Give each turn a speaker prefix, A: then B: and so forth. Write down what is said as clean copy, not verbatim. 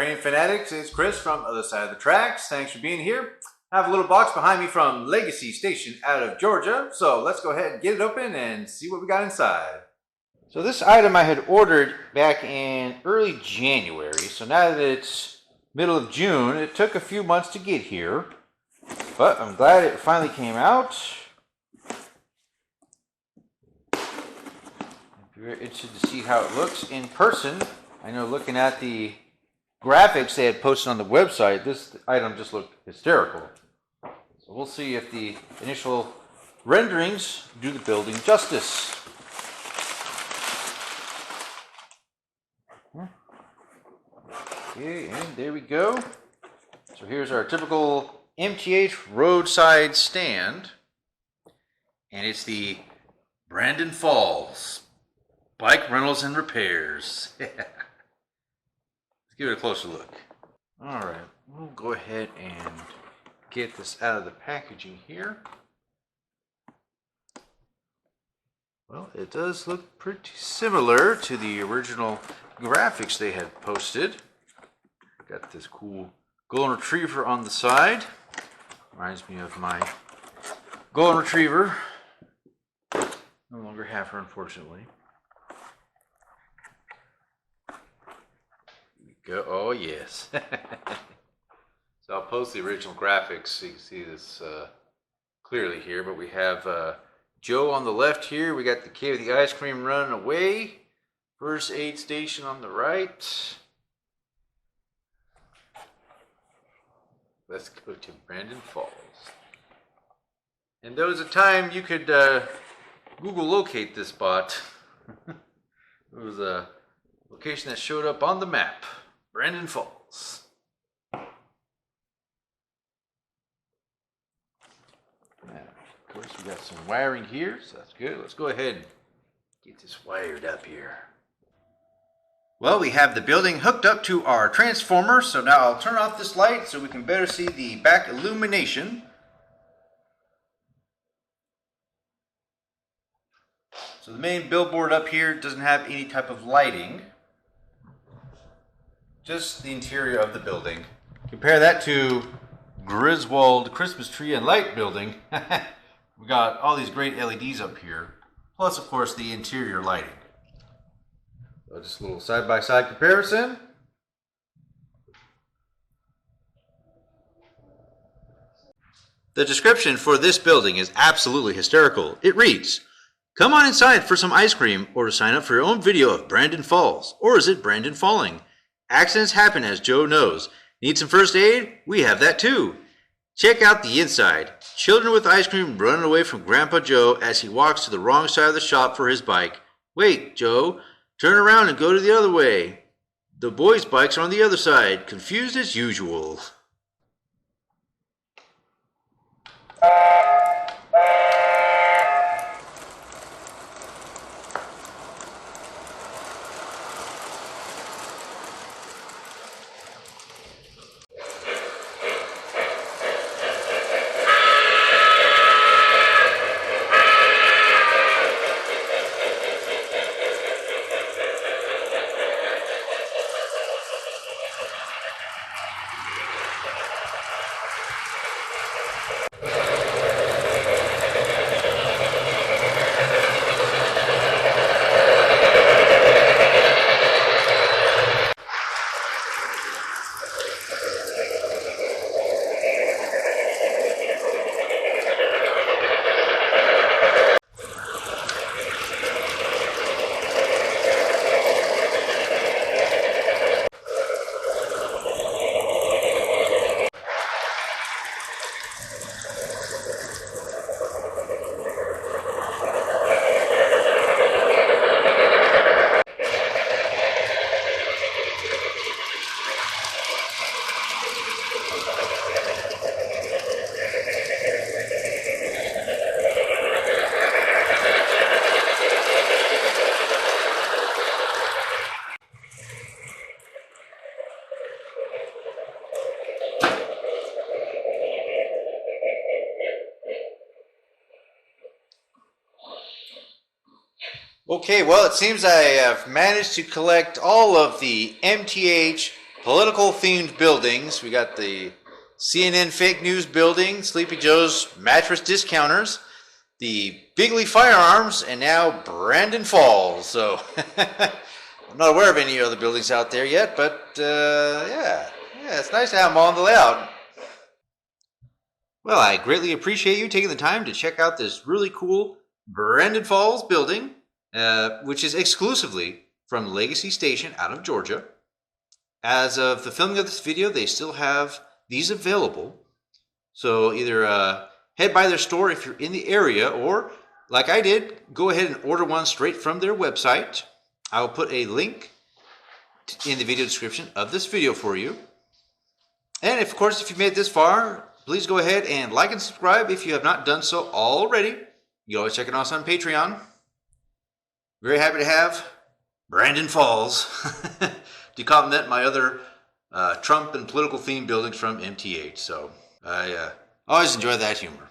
A: Train Fanatics, it's Chris from Other Side of the Tracks. Thanks for being here. I have a little box behind me from Legacy Station out of Georgia. So let's go ahead and get it open and see what we got inside. So this item I had ordered back in early January. So now that it's middle of June, it took a few months to get here. But I'm glad it finally came out. If you're interested to see how it looks in person, I know looking at the graphics they had posted on the website, this item just looked hysterical. So we'll see if the initial renderings do the building justice. Okay, and there we go. So here's our typical MTH roadside stand. And it's the Brandon Falls Bike Rentals and Repairs. Let's give it a closer look. Alright, we'll go ahead and get this out of the packaging here. Well, it does look pretty similar to the original graphics they had posted. Got this cool golden retriever on the side. Reminds me of my golden retriever. No longer have her, unfortunately. Go. Oh yes. So I'll post the original graphics so you can see this clearly here. But we have Joe on the left here. We got the kid with the ice cream running away. First aid station on the right. Let's go to Brandon Falls. And there was a time you could Google locate this spot. It was a location that showed up on the map. Brandon Falls. Now, of course, we got some wiring here, so that's good. Let's go ahead and get this wired up here. Well, we have the building hooked up to our transformer, so now I'll turn off this light so we can better see the back illumination. So the main billboard up here doesn't have any type of lighting. Just the interior of the building. Compare that to Griswold Christmas Tree and Light Building. We got all these great LEDs up here, plus of course the interior lighting. So just a little side-by-side comparison. The description for this building is absolutely hysterical. It reads, "Come on inside for some ice cream or to sign up for your own video of Brandon Falls. Or is it Brandon Falling? Accidents happen, as Joe knows. Need some first aid? We have that too. Check out the inside. Children with ice cream running away from Grandpa Joe as he walks to the wrong side of the shop for his bike. Wait, Joe. Turn around and go to the other way. The boys' bikes are on the other side. Confused as usual." Okay, well, it seems I have managed to collect all of the MTH political themed buildings. We got the CNN fake news building, Sleepy Joe's mattress discounters, the Bigley Firearms, and now Brandon Falls. So I'm not aware of any other buildings out there yet, but yeah, it's nice to have them all in the layout. Well, I greatly appreciate you taking the time to check out this really cool Brandon Falls building, which is exclusively from Legacy Station out of Georgia. As of the filming of this video, they still have these available. So either head by their store if you're in the area, or like I did, go ahead and order one straight from their website. I will put a link in the video description of this video for you. And of course, if you made it this far, please go ahead and like and subscribe if you have not done so already. You can always check it out on Patreon. Very happy to have Brandon Falls to complement my other Trump and political themed buildings from MTH. So I always enjoy that humor.